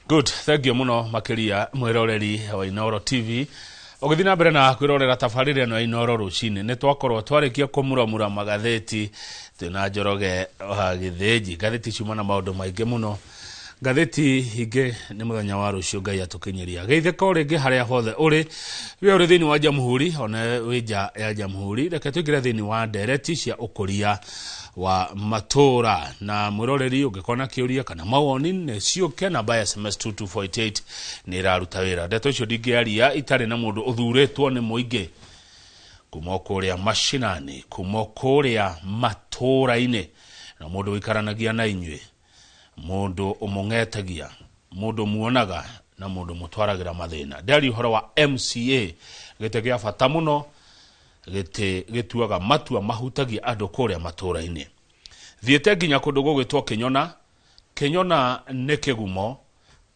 Good, thank you muno makiria mwiroreri wa Inooro TV. Ogithina mbere na kwirorera tafarire no Inooro rucini ne twakorwo twarikia kumuramura magatheti twina Njoroge wa Githĩnji. Gatheti cimana maundu maingi muno. Gatheti hinge ni muthenya wa rucio Ngai atukinyiria. Geitheka ringi haria hothe uri we uri thini wa Jamhuri ona wija ya Jamhuri reke twingire thini wa ndereti cia ukuria wa matura na mwiroreri ungikona kiuria kana mawoni ne ciuke na by SMS 2248 ni raruta wira. Ndeto icio ndingiaria itari na mundu uthuretwo ni muingi kuma kuria mashinani kuma kuria matura-ini na mundu wikaranagia na inywe mundu umungetagia mundu muonaga na mundu mutwaragira mathina. Ndari uhoro wa MCA gite gia bata muno gituaga matua mahutagia andu kuria matura-ini. Thiete nginya kundu gugwitwo Kinyona ni kigumo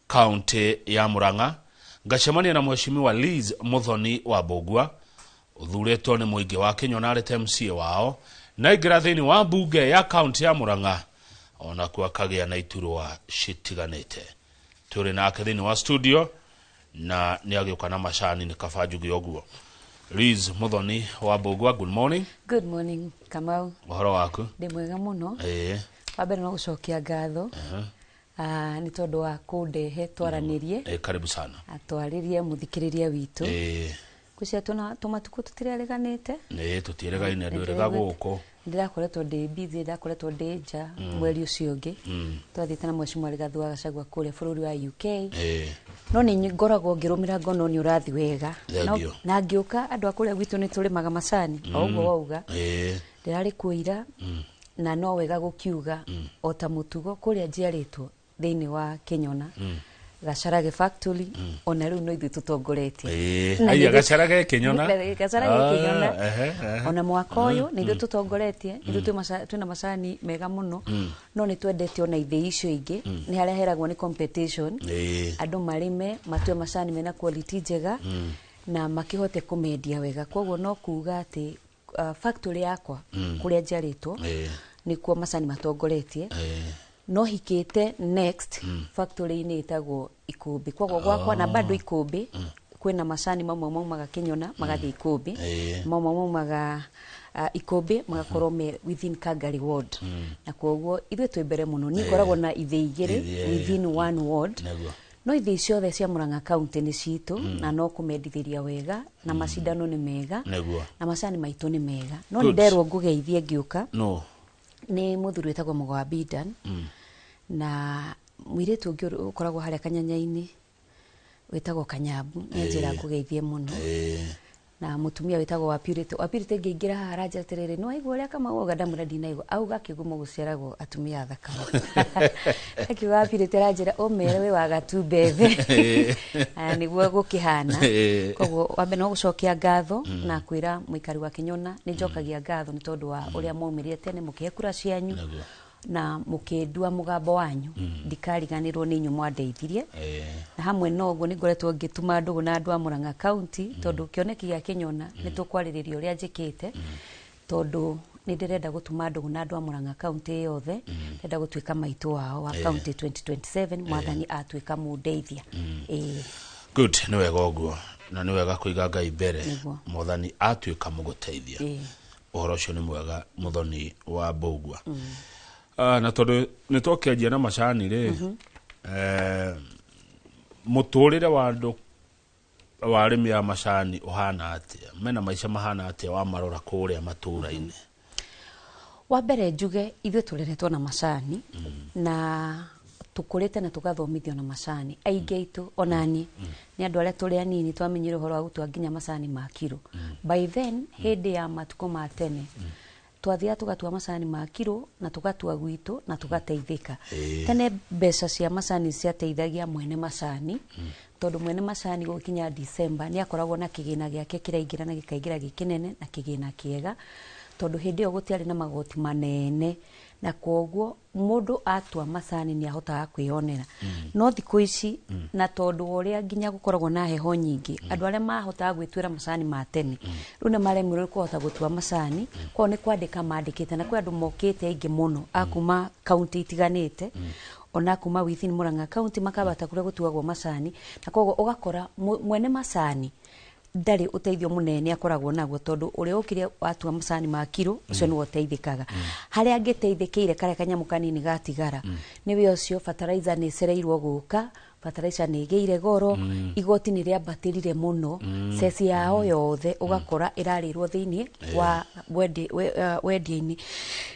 county ya Murang'a ngacemania na mheshimiwa Liz Muthoni wa Bogua uthuretwo ni muingi wa Kinyona arete MCA wao na igrathini wa bunge ya county ya Murang'a ona kwa kagia na iturwa shitiganete. Turi na akadini wa studio na niagioka na macani ni kafajugi oguo. Liz Muthoni wa Bogua, good morning. Good morning Kamau. Uhoro waku? Ndi mwega muno. Wabere no gucokia ngatho. Ni tondu wa kundehe twaranirie. Karibu sana. Atwaririe muthikiriria witu. Kucia tumatuku tutirireganite. Tutiregaine ndurega guko. Ndirakoretwo ndi busy, ndirakoretwo ndi nja mweri ucio ungi. Twathiite na mheshimiwa Rigathi wa Gachagua kuria bururi wa UK. No ni ngoragwo ngirumira ngono ni urathi wega. Na ngiuka andu akuria gwitu ni turimaga macani. Oguo wauga. Ndirari kuira na no wega gukiuga ota mutugo kuria njiaritwo thiini wa Kinyona. Gacharage factory ona riu no ithu tutongoretie. Aya Gacharage Kinyona. Gacharage Kinyona. Ona mwaka uyu ni ithu tutongoretie, ithu twina macani mega muno. No ni twendete ona ithe icio ingi ni haria heragwo ni competition. Andu marime matue macani mena quality njega na makihote kumendia wega. Koguo no kuuga ati factory yakwa kuria njaritwo nikuo macani matongoretie. No hikite next factory ini itagwo Ikumbi. Koguo gwakwa na bado Ikumbi kwina macani mamwe maumaga Kinyona magathi Ikumbi. Mamwe maumaga Ikumbi magakorwo me within Kagari ward. Na koguo ithu twibere muno ni koragwo na ithe igiri within one ward. No ithe ciothe cia Murang'a county ni citu na no kumendithiria wega na macindano ni mega na macani maitu ni mega. No nderwo ngugeithie ngiuka ni muthuri wetagwo Mugwa Bidan na mwiretu ungi ukoragwo haria Kanyanya-ini wetagwo Kanyambu ni njira ngugeithie muno. Na mutumia wetagwo Wapirite ngiingira haraja terere no aigwa ria kama woga ndamura ndinaigwa auga kigumo guceragwo atumia thakama. Akiwa Wapirite ranjira omere we waga tu mbethe niguo gukihana. Koguo wambe no gucokia ngatho na kwira muikari wa Kinyona ni njokagia ngatho ni tondu wa uria maumirie tene mukihe kura cianyu na mukendua mugambo wanyu ndikariganirwo ni nyu mwandeithirie. Na hamwe noguo ni ngoretwo ngituma ndugu na andu a Murang'a county tondu kioneki gia Kinyona ni tukwariria uria njikite tondu ni ndirenda gutuma ndugu na andu a Murang'a county yothe ndenda gutuika maitu wao wa county 2027 mwathani atuika mundeithia. Good, ni wega uguo na ni wega kuiga Ngai mbere mwathani atuika muguteithia. Uhoro ucio ni mwega Muthoni wa Bogua. Na tondu ni twakianjia na macani ri muturire wa andu wa arimi ya macani uhana atia mena maica mahana atia wa marora kuria matura-ini? Wa mbere njuge ithu turiretwo na macani na tukurite na tugathomithio na macani aingi itu onani ni andu aria turi anini twamenyire uhoro wa gutua nginya macani ma kiro. By then hindi ya matuko ma tene twathia tugatua macani ma kiro na tugatua gwitu na tugateithika. Tene mbeca cia macani ciateithagia mwene macani tondu mwene macani gukinya December ni akoragwo na kigina giake kiraingira na gikaingira gikinene na kigina kiega tondu hindi yo gutiari na magoti manene na koguo mundu atua macani ni ahotaga kwionera. No thiku ici na tondu uria nginya gukoragwo na heho nyingi andu aria mahotaga gwitwira macani ma tene riu ne maremire kuhota gutua macani kwa ni kwandika mandikite na kwa andu mokite aingi muno akuma county itiganite ona kuma within Murang'a county makabata kuria gutuagwo macani na koguo ugakora mwene macani ndari uteithio munene akoragwo naguo tondu uria ukire watua macani ma kiro ucio ni uteithikaga haria angiteithikire kare kanyamu kanini gatigara niwe ucio fertilizer ni cereirwo guka fertilizer ni geire goro igoti ni riambatirire muno sesi yao yothe ugakora irarirwo thiini wa wendi-ini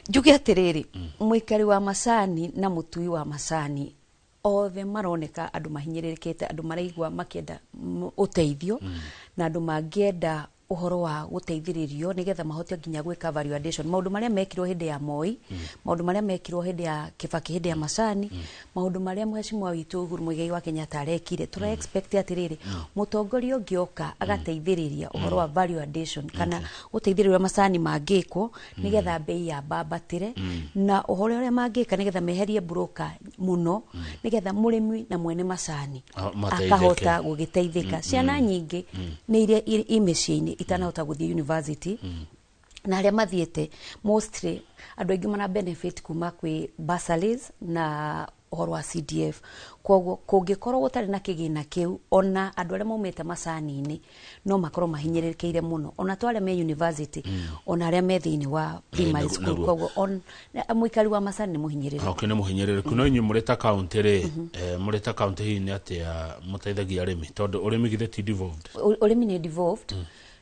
njuge atiriri mwikari wa macani na mutui wa macani othe maroneka andu mahinyiririkite andu maraigwa makienda uteithio na andu mangienda uhoro wa guteithiririo nigetha mahote nginya gwika value addition maundu maria mekirwo hindi ya Moi maundu maria mekirwo hindi ya Kibaki hindi ya macani maundu maria mheshimiwa witu Uhuru Muigai wa Kenyatta arekire tura expect atiriri mutongoria ungioka agateithiriria uhoro wa value addition kana guteithiriria macani mangiko nigetha bei ya babatire na uhoro uria mangika nigetha meherie broker muno nigetha murimi na mwene macani akahota gugiteithika ciana nyingi ni iria imeciini itanahota guthie university na aria mathiete mostly andu aingi mana benefit kuma kwi bursaries na uhoro wa CDF koguo kungikorwo gutari na kigina kiu ona andu aria maumite macani-ini no makorwo mahinyirikire muno ona tware me university ona aria me thiini wa primary school koguo on muikari wa macani ni muhinyirire okay ni muhinyirire kuno inyu mureta county ri mureta county hii ni atia muteithagia arimi tondu urimi githe ti devolved urimi ni devolved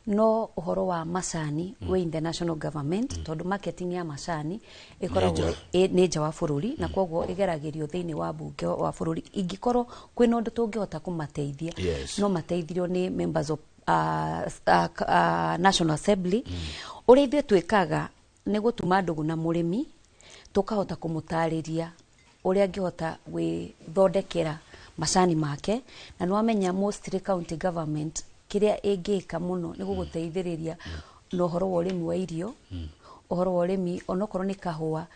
no uhoro wa macani we in the national government tondu marketing ya macani ikoragwo ni nja wa bururi na koguo igeragirio thiini wa bunge wa bururi ingikorwo kwina undu tungihota kumateithia no mateithirio ni members of National Assembly uria ithuĩ twikaga ni gutuma ndugu na murimi tukahota kumutariria uria angihota gwithondekera macani make na no amenya mostly county government kiria ingika muno ni guguteithiriria no horo wa urimi wa irio uhoro wa urimi onokorwo ni kahua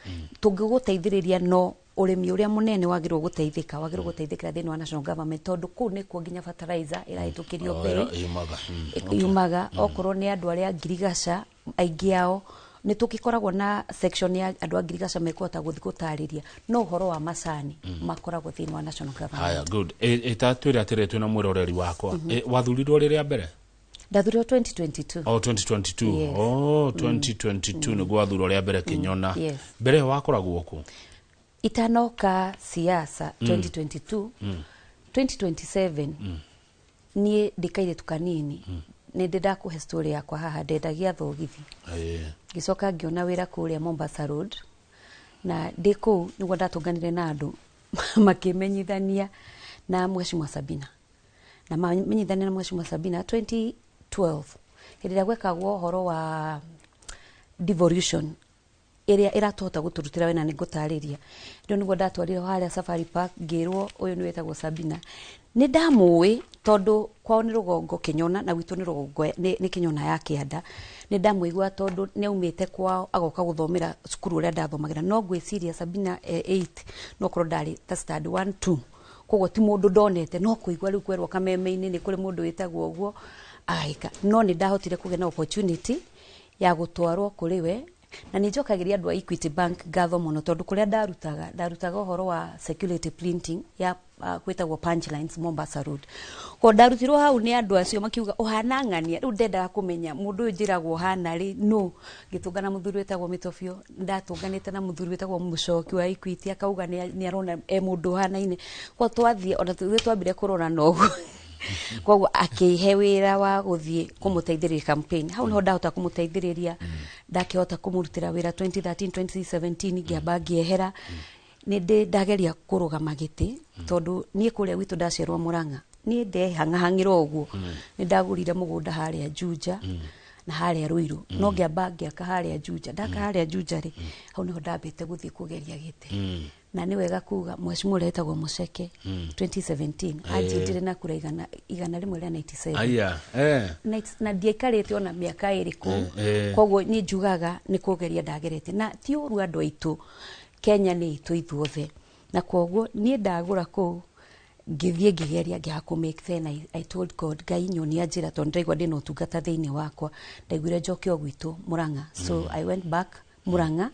tungiguteithiriria no urimi uria munene wagirwo guteithikira thiini wa national government tondu ku ni ku nginya fertilizer irahitukirio bei yumaga okorwo ni andu aria ngirigaca aingi ao ni tukikoragwo na section ya andu ngirigaca mekuhota guthi gutariria no uhoro wa macani makoragwo thiini wa national government haya good itatwira atire twina mwiroreri wakwa wathurirwo riria mbere ndathurirwo 2022 2022 yes. 2022 ni gwathurwo ria mbere Kinyona mbere wakoragwo ku itanoka siasa 2022 2027 nie ndikaire tukanini ni ndidakuhe story yakwa haha ndendagia thogithi gicoka ngiona wira kuria Mombasa Road na ndiku niguo ndatunganire na andu makimenyithania na mheshimiwa Sabina na mamenyithania na mheshimiwa Sabina 2012 hĩndĩ gwekagwo uhoro wa devolution area iratota guturutira wena ni gutariria ndio niguo ndatwarire haria Safari Park ngirwo uyu ni wetagwo Sabina ni ndamui tondu kwao ni rugongo Kinyona na gwitu ni rugongo ni Kinyona ya Kianda ni ndamuigua tondu ni umite kwao agoka guthomera cukuru uria ndathomagira no gwiciria Sabina 8 no korwo ndari ta study 1 2 koguo ti mundu ndonete no kuigua riu kwerwo kameme-ini ni kuri mundu witagwo uguo aika no ni ndahotire kugena opportunity ya gutwarwo kuri we na nijokagiria andu a Equity Bank ngatho muno tondu kuria ndarutaga uhoro wa security printing ya kwetagwo punchlines Mombasa Road ko ndarutirwo hau ni andu acio makiuga uhana ng'ania riu ndendaga kumenya mundu uyu njiragwo hana ri no gitungana muthuri wetagwo Mitofio ndatunganite na muthuri wetagwo Mucoki wa Equity akauga ni arona mundu hana-ine ko twathie ona twambire kurora nogu koguo akihe wira wa guthie kumuteithiriria campaign hau no ndahota kumuteithiriria ndakihota kumurutira wira 2013 2017 ngiamba ngiehera ni ndageria kurugama giti tondu nie kuria witu ndacerwa Murang'a nie ndehang'ahang'irwo uguo ni ndagurire mugunda haria Juja na haria Ruiru no ngiamba ngiaka haria Juja ndaka haria Juja ri hau niho ndambite guthie kugeria giti na ni wega kuga mheshimiwa letagwo Muceke 2017 ajindire na kura igana rimwe ria 97 aya na ndiaikarite ona miaka iriku koguo ni njugaga ni kugeria ndagerete na ti uru andu aitu Kenya ni itu ithuothe na koguo ni ndagura ku ngithie ngigeria ngihaku make then I told God Ngai nyoni ajira tondu ndaigua ndina utungata thiini wakwa ndaiguire njoke ogwitu Murang'a so I went back Murang'a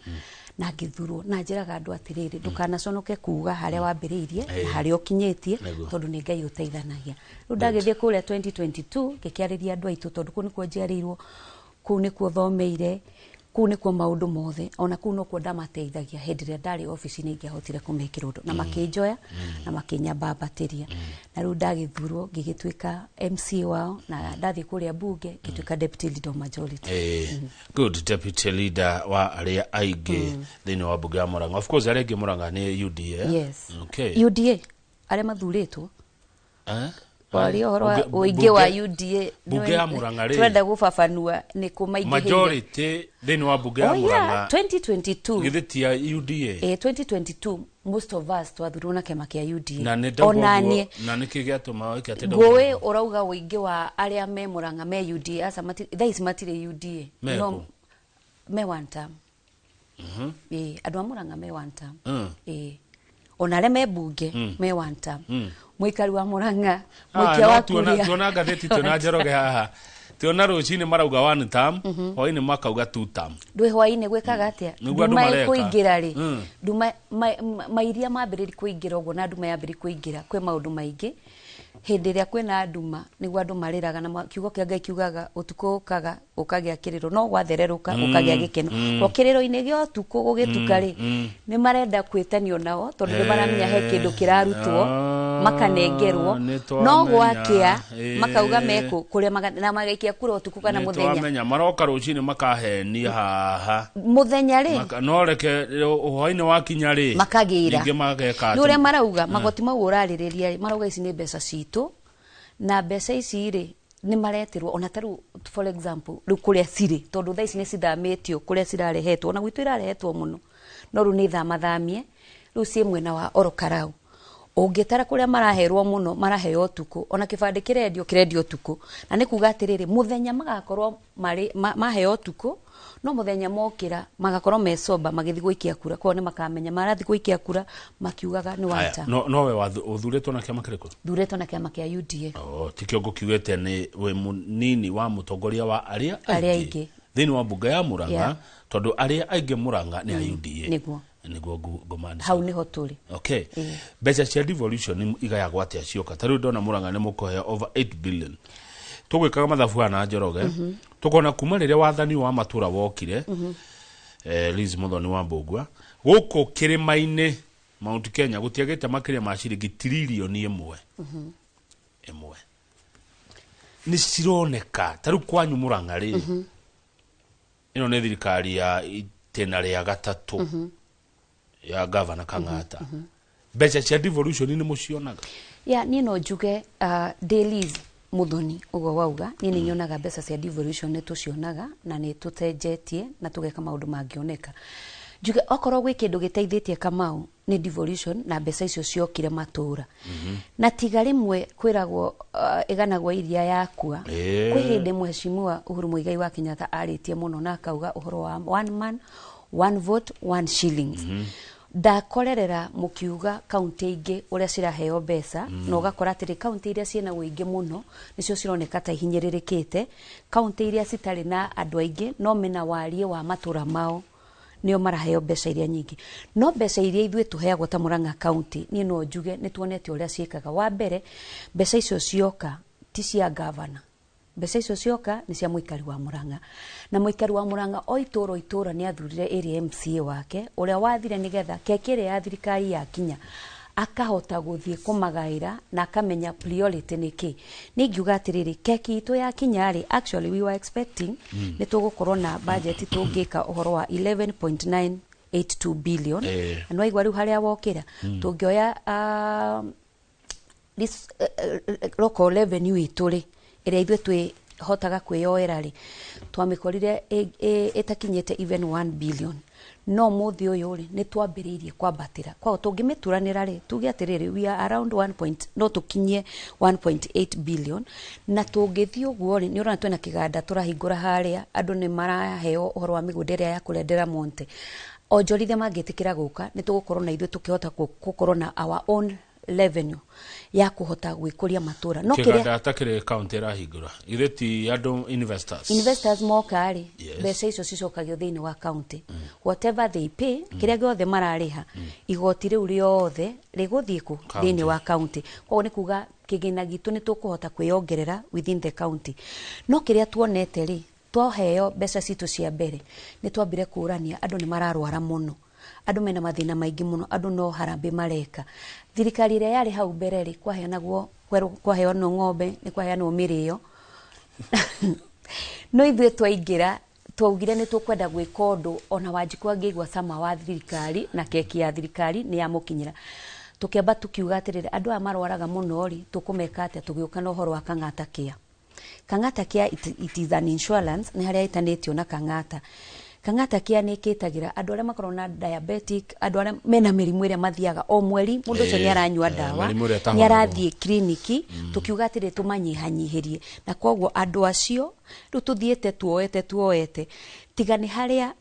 na ngithurwo na njiraga andu atiriri ndukanaconoke kuuga haria wambiriirie na haria ukinyitie tondu ni Ngai uteithanagia riu ndagithie kuria 2022 ngikiariria andu aitu tondu kuu nikuo njiarirwo kuu nikuo thomeire kuu nikuo maundu mothe ona kuu no kuo ndamateithagia hindi ria ndari office-ini ingiahotire kumekira undu na makinjoya na makinyambambatiria na riu ndagithurwo ngigituika MC wao na ndathi kuria bunge ngituika deputy leader majority good deputy leader wa aria aige thini wa bunge ya Murang'a of course aria aige Murang'a ni UDA yes okay UDA aria mathuritwo wali ohoro uingi wa UDA bunge ya Murang'a ri twenda gufafanua ni kumaingihia majority thini wa bunge ya Murang'a 2022 githetia UDA 2022 most of us twathurwo na kema kia UDA onanie na nikigiatuma wikatenda goe urauga uingi wa aria me Murang'a me UDA asa thaici matire UDA no me one term andu a Murang'a me one term onare me bunge me one term muikari wa Murang'a muikia wa kuria tuona gatheti tuona Njoroge haha tuona rucini marauga one term hoini makauga two term ndwe hoini gwekaga atia nduma kuingira ri nduma mairia mambiriri kuingira ugo na nduma yambiri kuingira kwe maundu maingi hindi ria kwena nduma niguo andu mariraga na kiugo kia Ngai kiugaga utuko kaga ukagia kiriro no gwathereruka ukagia gikeno okiriro-ini gyo tuko gugituka ri ni marenda kwitanio nao tondu ni maramenya he kindu kirarutwo makanengerwo no gwakia makauga meko kuria na magaikia kura utuku kana muthenya twamenya maroka rucini makahenia haha muthenya ri no reke hoini wakinya ri makagira ninge mageka nuria marauga magoti mau uraririria marauga ici ni mbeca citu na mbeca ici ri ni maretirwo ona taru for example ru kuria ciri tondu thaici ni cithamitio kuria cirarehetwo ona gwitu irarehetwo muno no ru ni thamathamie ru cie mwena wa Orokarau ungitara kuria maraherwo muno maraheo tuku ona kibande kirendio tuku na ni kuga atiriri muthenya magakorwo mari maheo tuku no muthenya mokira magakorwo mesoba magithi guikia kura kwa ni makamenya marathi guikia kura makiugaga ni wanta no we wathuretwo na kiama kiriko thuretwo na kiama kia UDA tikio ngukiugete ni we munini wa mutongoria wa aria aige thini wa bunge ya Murang'a tondu aria aige Murang'a ni UDA niguo ngomani hau niho turi okay beca cia devolution igayagwa atia cioka tariu ndona Murang'a ni mukohe over 8 billion tugwikaga mathabu na Njoroge tukona kuma riria wathani wa matura wokire Liz Muthoni wa Mbugua guku kirima-ini Mount Kenya gutiagite makiria ma ciringi trilioni imwe ni cironeka tariu kwanyu Murang'a ri ino ni thirikari ya itena ria gatatu ya governor Kang'ata beca cia devolution ni mucionaga ni no njuge Liz Muthoni ugo wauga ni nyonaga beca cia devolution ni tucionaga na ni tutenjetie na tugeka maundu mangioneka njuge okorwo gwi kindu giteithitie Kamau ni devolution na beca icio ciokire matura na tiga rimwe kwiragwo iganagwa iria yakua kwi hindi mheshimiwa Uhuru Muigai wa Kenyatta aritie muno na akauga uhoro wa one man one vote one shillings ndakorerera mukiuga kaunti ingi uria ciraheo beca no gakora atiri kaunti iria ciena uingi muno nicio cironeka ta ihinyiririkite kaunti iria citari na andu aingi no mena warie wa matura mao nio maraheo beca iria nyingi no beca iria ithwe tuheagwo ta Murang'a kaunti ni no njuge ni tuonete uria ciikaga wa mbere beca icio cioka ti cia governor beca icio cioka ni cia muikari wa Murang'a na muikari wa Murang'a o itura ni athurire area MCA wake uria wathire nigetha kekire ya thirikari ya kinya akahota guthie kumagaira na akamenya priority niki ningiuga atiriri keki itu ya kinyari actually we were expecting ni tugukorwo na budget tungika uhoro wa 11.982 billion no igwa riu haria wokira tungioya this local revenue ituri iria ithu twi hotaga kwiyoera ri twamikorire etakinyete even 1 billion no muthi uyu ri ni twambiriirie kwambatira kwa tungimituranira ri tuge atiriri we are around 1. no tukinyie 1.8 billion na tungithio guo ri ni urana twena kiganda turahingura haria andu ni maraheo uhoro wa migunda iria ya kurendera monte onjorithia mangitikira guka ni tugukorwo na ithu tukihota gukorwo na our own revenue ya kuhota gwikuria matura no kiria atakire county rahingura ireti ado investors mokari besa icio cicokagio thini wa county whatever they pay kiria giothe marariha igoti riu riothe riguthiku thini wa county kwa ni kuga kigina gitu ni tukuhota kwiongerera within the county no kiria tuonete ri twoheo besa citu cia mbere ni twambire kurania andu ni mararwara muno andu mena mathina maingi muno andu no harambe mareka thirikari ria yari hau mbere ri kwaheanagwo kwaheanwo ng'ombe ni kwaheanwo mirio no ithuĩ twaingira twaugire ni tukwenda gwika undu ona Wanjiku angĩigua sama wa thirikari na keki ya thirikari ni yamukinyira tukiamba tukiuga atiriri andu aya marwaraga muno ri tukumeka atia tugiuka na uhoro wa Kang'ata Care. Kang'ata Care it is an insurance ni haria itanitio na Kang'ata Care ni kitagira andu aria makorwo na diabetic andu aria mena mirimu iria mathiaga o mweri mundu ucio ni aranyua dawa ni arathie kliniki tukiuga atiri tumanyihanyihirie na kwoguo andu acio ru tuthiete tuoete tigani haria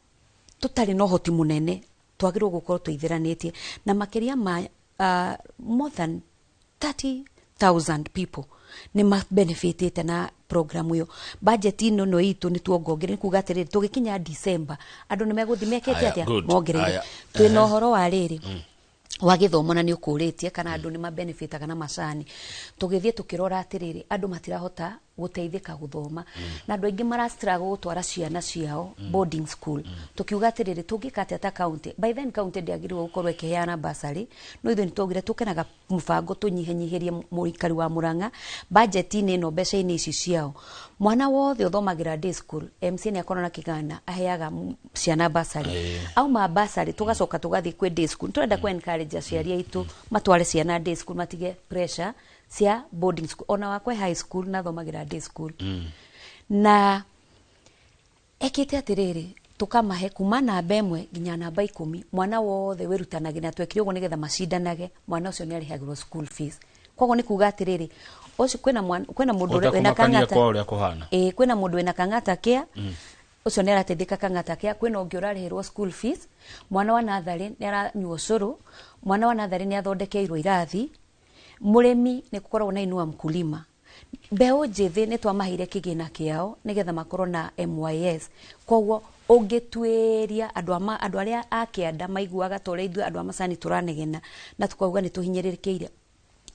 tutari no hoti munene twagirwo gukorwo tuithiranitie na makiria ma more than 30,000 people ni ma benefitete na program yo budget ino no itu ni tuongongere kuga atiriri tugikinya December andu ni meguthimekete atia mongereire twina uhoro wa riri wa githomo na ni ukuritie kana andu ni ma benefita kana macani tugithie tukirora atiriri andu matirahota guteithika guthoma na andu aingi mara struggle gutwara ciana ciao boarding school tukiuga atiriri tungikate ata county by then county ndiagirwo gukorwo ikiheana bursary no ithu ni tugire tukenaga mubango tunyihenyihirie muikari wa Murang'a budget ini no mbeca ini ici ciao mwana wothe uthomagira day school MC ni akorona kigana aheaga ciana bursary au ma bursary tugacoka tugathi kwi day school turenda ku encourage aciari aitu matware ciana day school matige pressure cia boarding school ona wakwe high school na thomagira day school na ekite atiriri tukamahe kuma namba 1 nginya namba 10 mwana wothe wirutanagira na twekire ugo nigetha macindanage mwana ucio ni arihagirwo school fees kogo ni kuga atiriri ucio kwena mundu wena Kang'ata kwena mundu wena Kang'ata Care ucio ni arateithika Kang'ata Care kwena ungi urarihirwo school fees mwana wa nathari ni aranyuo curu mwana wa nathari ni athondekeirwo irathi murimi ni gukorwo na inua mkulima beo njithi ni twamahire kigina kiao nigetha makorwo na MYS kwoguo ungitweria andu aria akianda maiguaga tore ithu andu amacani turanegena na tukauga ni tuhinyiririkiire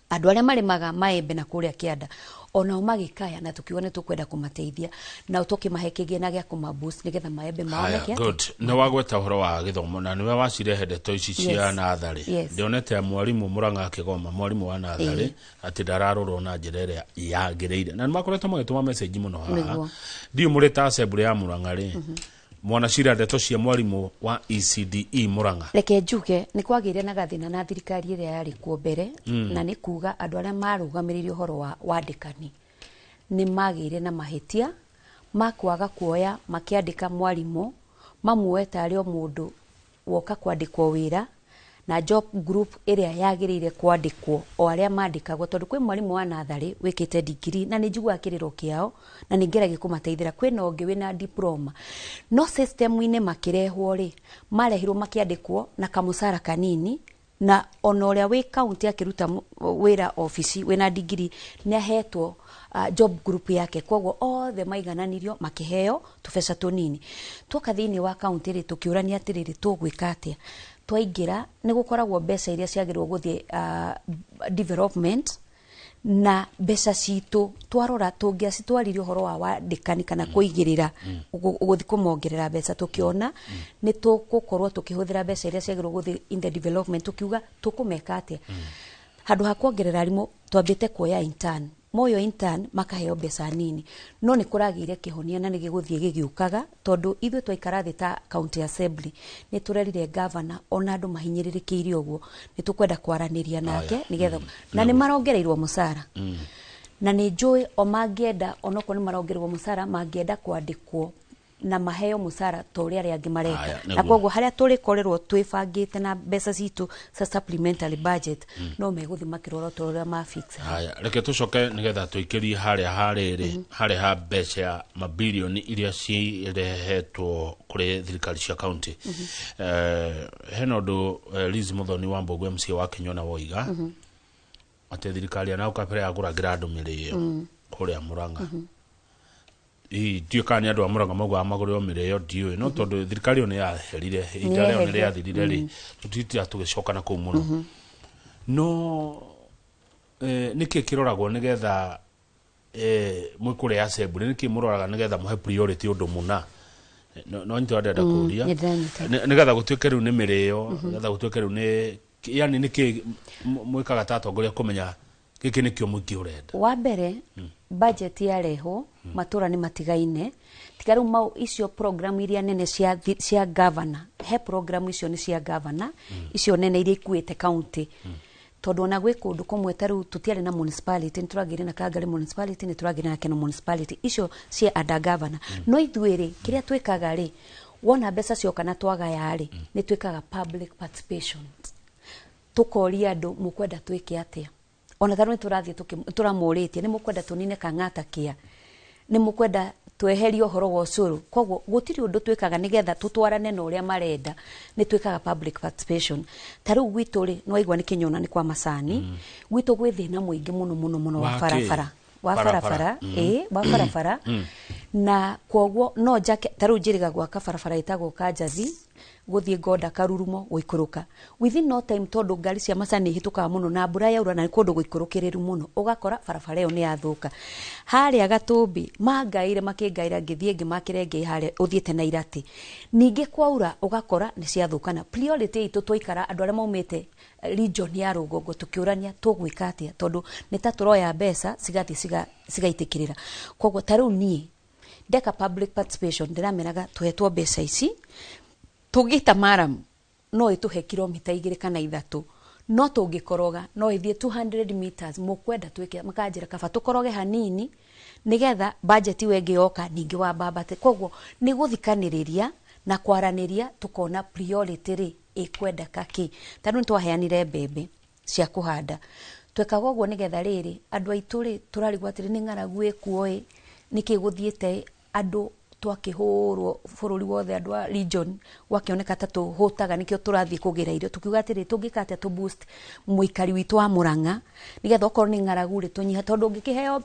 andu aria marimaga maembe na kuria kianda ona magikaya na tukiuga ni tukwenda kumateithia na tukimahe kigina gya kumaboost nigetha maembe maoneke good na wagweta horo wa githomo na niwe wacirehe ndeto ici cia nathari ndionete mwarimu Murang'a akigoma mwarimu wa nathari ati ndararorwo na njira iria yagireire na nimakoretwo magituma message muno haha ndio murita assembly ya Murang'a ri mwana cira ndeto cia mwarimu wa ECDE Murang'a reke njuge ni kwagire na gathina na thirikari iria yari kuo mbere na ni kuga andu aria marugamirirwo horo wa wandikani ni magire na mahitia makwaga kuoya makiandika mwarimu mamueta ario mundu woka kwandikwo wira na job group iria yagirire kwandikwo o aria mandikagwo tondu kwi mwarimu wa nathari wikite degree na ni njigua kiriro kiao na ningerage kumateithira kwina ungi wina diploma no system ine makirehwo ri marehirwo makiandikwo na kamusara kanini na onoria wi county akiruta wira office wina degree ni ahetwo job group yake kwogo othe maigananirio makiheo tubesa tunini tuka thini wa county ri tukiurania atiriri tugwika atia twaingira ni gukoragwo mbeca iria ciagirwo guthie development na mbeca citu twarora tungiacitwaririo horo wa wandikani kana kuigirira uguthi kumongerera mbeca tukiona ni tugukorwo tukihuthira mbeca iria ciagirwo guthie in the development tukiuga tukumeka atia handu ha kuongerera arimu twambite kuoya intern moyo intern makaheo mbeca nini no ni kuragire kihonia na nigiguthie gigiukaga tondu ithu twaikara thi ta county assembly ni turerire governor ona andu mahinyiririkiire uguo ni tukwenda kwaraniria nake nigetha na ni marongereirwo musara na ni njui o mangienda onoko ni marongererwo musara mangienda kwandikwo na maheo musara tore aria angi mareka na kwoguo haria turi korerwo twibangite na mbeca citu sa supplementary budget no meguthima kiroro tore ma fix reke tucoke nigetha tuikirie haria hariri haria ha mbeca mabilioni iria cirehetwo kuri thirikari cia county heno ndu Liz Muthoni wa Mbogo MC wa Kinyona woiga ate thirikari ana ukapere agura grado mireyo kuria Muranga ndiukani andu a Muranga mogwa maguryo mireyo ndiwe no tondu thirikari one ya herire idale one ya thirire ri tutiti atugicoka na ku muno no niki kiroragwo nigetha mwikure assembly niki muroraga nigetha muhe priority undu muna no nto ndenda kuria nigetha gutuike riu ni mireyo nigetha gutuike riu ni yani niki mwikaga tatongoria kumenya giki nikio mwiki urenda wa mbere budget ya reho matura ni matigaine tigaru mau icio program iria nene cia governor he program icio ni cia governor icio nene iria ikuite county tondu na gwe kundu kumwe taru tutiare na municipality nituragire na Kagari municipality nituragire na Keno municipality icio cia under governor no ithuire kiria twikaga ri wona mbeca cioka na twaga yari ni twikaga public participation tukoria andu mukwenda twike atia ona taru ni turathie turamuritie ni mukwenda tunine kangata kia ni mukwenda tweherie uhoro wa ucuru koguo gutiri undu twikaga nigetha tutwarane na uria marenda ni twikaga public participation taru gwitu ri no igwa ni kinyona ni kwa macani gwitu gwi thina muingi muno wa farafara wa farafara na koguo no jake taru njiriga gwaka farafara itagwo Kanjathi guthie Ngoda Karurumo guikuruka within no time tondu ngari cia macani hituka muno na mbura yaura na kundu guikurukiriru muno ugakora farafara yo ni yathuka haria Gatumbi mangaire makingaira ngithie ngimakire ngi haria uthiete na irati ningi kwaura ugakora ni ciathukana priority itu twaikara andu aria maumite region ya Rugongo tukiurania tugwika atia tondu ni ta turoya mbeca cigaitikirira koguo taru nie ndeka public participation ndirameraga tuhetwo mbeca ici tugita maram no ituhe kilomita 2 kana 3 no tungikoroga no ithie 200 meters mukwenda twike makanjira kaba tukoroge hanini nigetha budget wenge yoka ningi wa babate koguo ni guthikaniriria na kwaraniria tukona priority ri ikwenda kaki tanu twaheanire mbembe cia kuhanda twekaga uguo nigetha riri andu aitu ri turarigwa atiri ni ng'aragu ekuoe niki guthiete andu twakihurwo bururi wothe andu a region wakioneka tatu hutaga nikio turathie kugira irio tukiuga atiri tungikate to boost muikari witu wa Muranga nigetha okorwo ni ng'aragu ri tunyiha tondu ngikiheo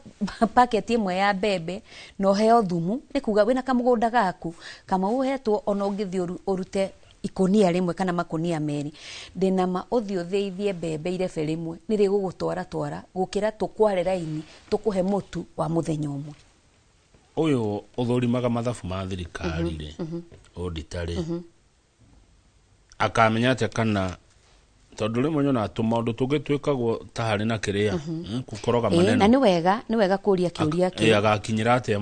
packet imwe ya mbembe no heo thumu nikuga wina kamugunda gaku kama uhetwo ona ungithie urute ikonia rimwe kana makonia meri ndina ma uthio theithie mbembe ire ferimwe niri gugutwara gukira tukware raini tukuhe mutu wa muthenya umwe uyu uthurimaga mathabu ma thirikari ri auditari akamenya ati kana tondu rimwe nyona tumaundu tugitwikagwo tahari na kiria gukoroga maneno na ni wega kuria kiuria ki agakinyira ati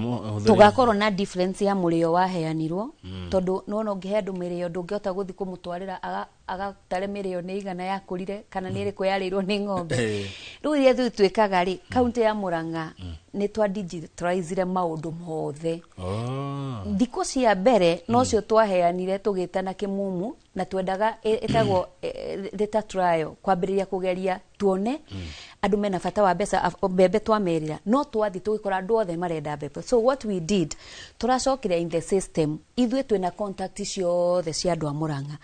tugakorwo na difference ya murio waheanirwo tondu no ngihe andu mirio ndungihota guthi kumutwarira agatare mirio ni igana yakurire kana ni iriku yarirwo ni ng'ombe riu iria twikaga ri county ya Muranga ni twa digitalizire maundu mothe thiko cia mbere no cio twaheanire tugitana kimumu na twendaga etagwo data trial kwambiriria kugeria tuone andu mena bata wa mbeca mbembe twamerira no twathi tugikora andu othe marenda mbembe so what we did turacokire in the system ithwe twina contact ciothe cia andu a Muranga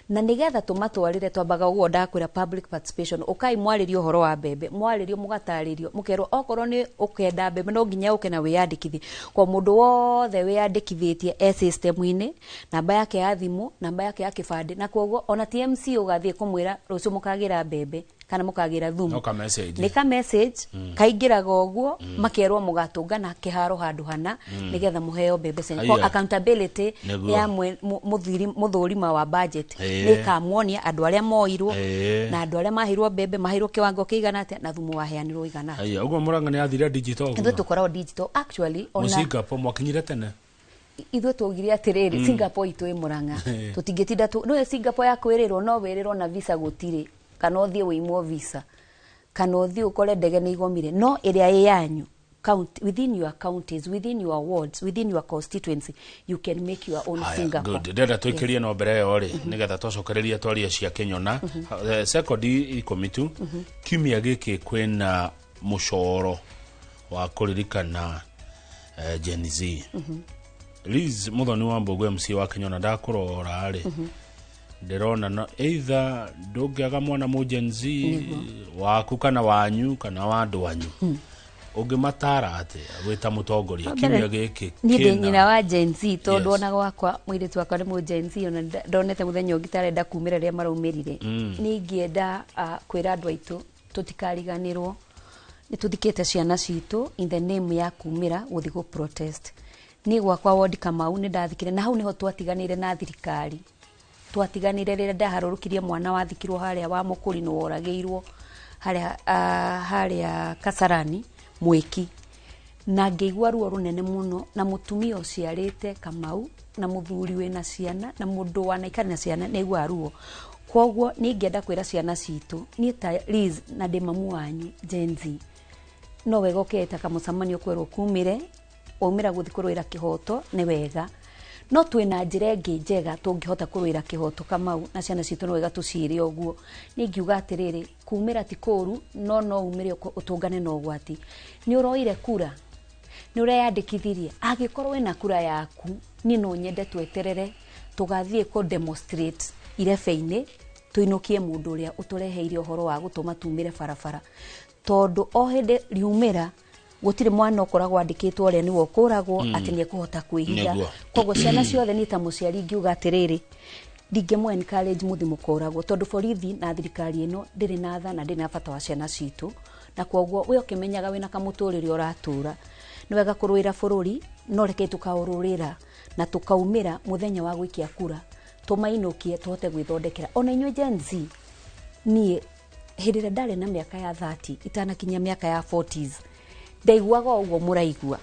na nigetha tumatwarire twambaga uguo ndakwira public participation ukai mwaririo uhoro wa mbembe mwaririo mugataririo mukerwo okorwo ni ukenda mbembe no nginya uke na wiyandikithie kwa mundu wothe wiyandikithitie system-ini namba yake ya thimu namba yake ya kibande na koguo ona TMC ugathie kumwira rucio mukagira mbembe kana mukagira thumu ni ka message kaingiraga uguo makerwo mugatungana kiharo handu hana nigetha muheo mbembe cenye accountability ya muthurima wa budget ni kamuonia andu aria moirwo na andu aria mahirwo mbembe mahirwo kiwango kiigana atia na thumu waheanirwo igana atia uguo Muranga ni athire digital ithwe tukorwo digital actually ona Singapore mwakinyire tene ithwe tugire atiriri Singapore itu i Muranga tutingitinda no Singapore ya kwirirwo no wirirwo na visa gutiri kana uthie wimwo visa kana uthie ukore ndege ni igomire no area yanyu count within your counties within your wards within your constituency you can make your own Singapore good dada twikirie no mbere yo ri nigetha twacokereria twaria cia Kenyona second committee kimia giki kwina mucoro wa kuririkana Gen Z Liz Muthoni wa Mbogo MC wa Kenyona ndakurora ri ndirona no either ndungiaga mwana mu Gen Z waku kana wanyu kana wa andu wanyu ungimatara ate wita mutongoria kimya giki ni nyina wa Gen Z tondu ona gwakwa mwiritu wakwa ni mu Gen Z ona ndonete muthenya ungitarenda kumira ria maraumirire ni ngienda kwira andu aitu tutikariganirwo ni tuthikite ciana citu in the name ya kumira guthi go protest ni gwakwa ward Kamau ni ndathikire na hau niho twatiganire na thirikari twatiganire rire ndaharurukirie mwana wathikirwo haria wa mukuri no worageirwo haria Kasarani Mwiki na ngeigwa ruo runene muno na mutumia uciarite Kamau na muthuri wina ciana na mundu wanaikari na ciana neigwa ruo kwoguo ni ngenda kwira ciana citu ni ta Liz na de mamu wanyu Gen Z no wega uketa kamucamanio kwerwo kumire umira guthi kurwira kihoto ni wega no twina njira ingi njega tungihota kurwira kihoto Kamau na ciana citu no wega tucire oguo ni ngiuga atiriri kumira ti kuru no umire utungane no gwati ni uroire kura ni ureyandikithirie agikorwo wina kura yaku ni no nyende tweterere tugathie ko demonstrate irebe-ini tuinukie mundu uria utureheire uhoro wa gutuma tumire barabara tondu o hindi riumira gutire mwana ukoragwo andikitwo ria ni wokuragwo ati ni kuhota kwihira kogo ciana ciothe ni ta muciari ngiuga atiriri ndingemwe encourage muthi mukoragwo tondu borithi na thirikari ino ndiri na tha na ndina bata wa ciana citu na kwoguo we ukimenyaga wina kamuturire uratura ni wega kurwira bururi no reke tukaururira na tukaumira muthenya wa gwikia kura tumainukie tuhote gwithondekera ona inyu Gen Z ni hindire ndari na miaka ya 30 itanakinya miaka ya 40s ndaiguaga uguo muraigua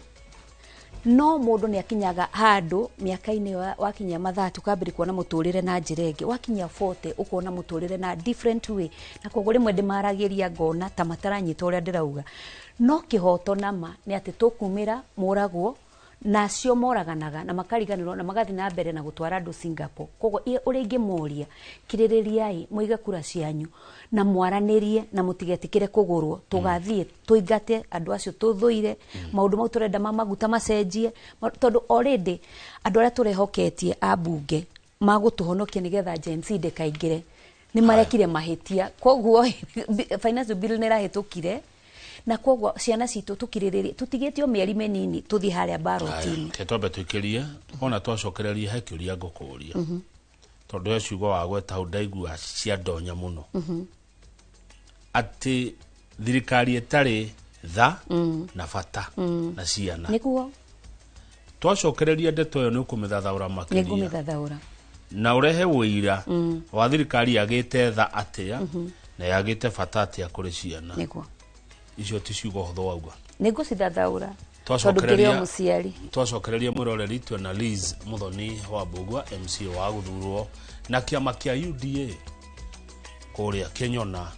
no mundu ni akinyaga handu miaka-ini wakinya mathatu kabiri kuona muturire na njirenge wakinya 40 ukona muturire na different way na koguo rimwe ndimaragiria ngona ta mataranyita uria ndirauga no kihoto nama ni ati tukumira muragwo na cio moraganaga na makariganirwo na magathi na mbere na gutwara andu Singapore koguo uri ingimuria kiriririai muige kura cianyu na mwaranirie na mutigetikire kugurwo tugathie tuingate andu acio tuthuire maundu mau turenda maguta macenjie tondu already andu aria turehoketie abunge magutuhonokia nigetha Gen Z ndikaingire ni marekire mahitia koguo finance bill ni rahitukire na kwoguo ciana citu tukiriririe tutigitio mieri menini tuthi haria barotini ketwambe twikirie ona twacokereria hekiuria ngukuria tondu ya ciugo wa gweta undaigua cia ndonya muno ati thirikari etari tha na bata na ciana nikuo twacokereria ndeto yo ni ukumithathaura makiria ni kumithathaura na urehe wira wa thirikari yagite tha atia na yagite bata atia kuri ciana nikuo icio ti ciugo hotho wauga nego cithathaura tondu kirio muciari twacokereria mwiroreri twe na Liz Muthoni wa Mbugua MC wa guthurwo na kiama kia UDA kuria Kenyona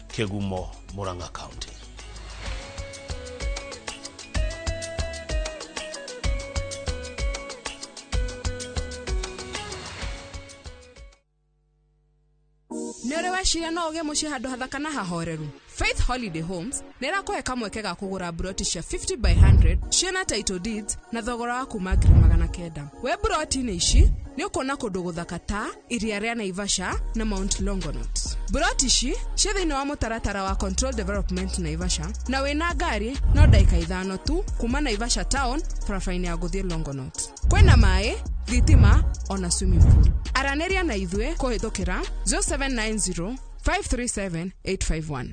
Kegumo Murang'a County Nere washira no oge muci handu hathaka na hahoreru Faith Holiday Homes nera koe kamweke ga kugura broti cia 50 by 100 ciana title deeds na thogora wa kuma 900 we broti ni ici ni ukona kundu guthaka ta iria ria Naivasha na Mount Longonot broti ici cia thiini wa mutaratara wa Control Development Naivasha na wina ngari no daika 5 tu kuma Naivasha town parafaini ya guthie Longonot kwena mai thitima ona swimming pool araneria na ithwe kuhithukira 0790 537 851